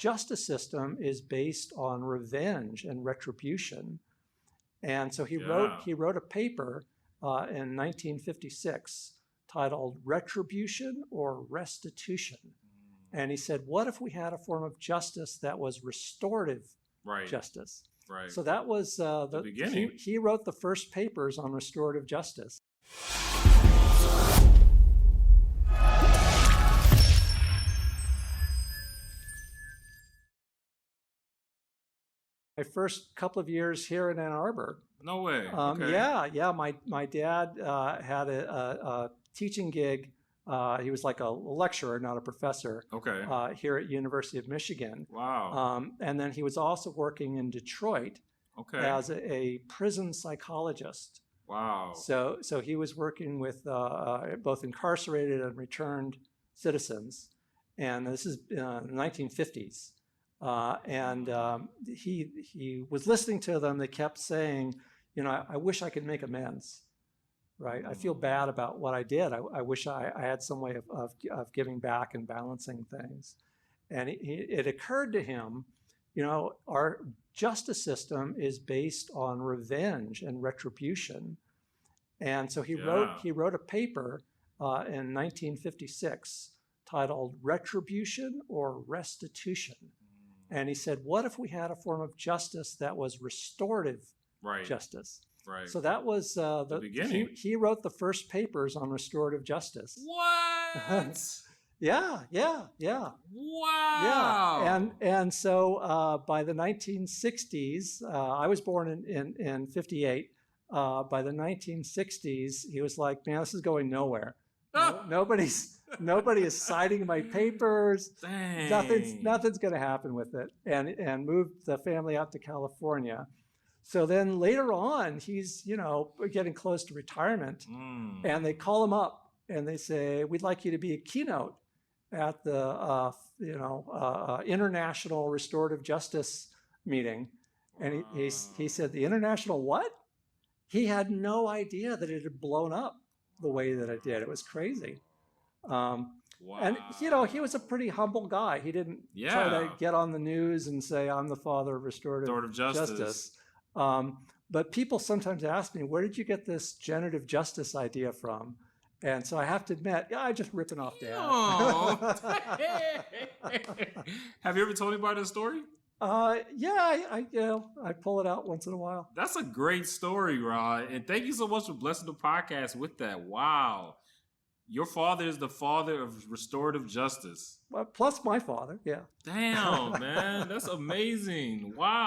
justice system is based on revenge and retribution. And so he wrote a paper in 1956 titled Retribution or Restitution. And he said, what if we had a form of justice that was restorative justice? Right. So that was the beginning. He wrote the first papers on restorative justice. My first couple of years here in Ann Arbor. No way. Okay. Yeah. My dad had a teaching gig. He was like a lecturer, not a professor. Okay. Here at University of Michigan. Wow. And then he was also working in Detroit. Okay. As a prison psychologist. Wow. So he was working with both incarcerated and returned citizens, and this is in the 1950s. He was listening to them. They kept saying, I wish I could make amends, right? I feel bad about what I did. I wish I had some way of giving back and balancing things. And it occurred to him, our justice system is based on revenge and retribution. And so he wrote a paper in 1956 titled Retribution or Restitution. And he said, what if we had a form of justice that was restorative justice? Right. So that was the beginning. He wrote the first papers on restorative justice. What? Yeah. Wow. Yeah. And so by the 1960s, I was born in 58. By the 1960s, he was like, man, this is going nowhere. Nobody is citing my papers. Dang. Nothing's going to happen with it. And moved the family out to California. So then later on, he's, getting close to retirement. And they call him up and they say, we'd like you to be a keynote at the International Restorative Justice meeting. And he said, the International what? He had no idea that it had blown up the way that it did. It was crazy. Wow. And, he was a pretty humble guy. He didn't try to get on the news and say, I'm the father of restorative justice. But people sometimes ask me, where did you get this generative justice idea from? And so I have to admit, I'm just ripping off Dad. Oh. Have you ever told anybody this story? I pull it out once in a while. That's a great story, Ron. And thank you so much for blessing the podcast with that. Wow. Your father is the father of restorative justice. Well, plus my father, yeah. Damn, man. That's amazing. Wow.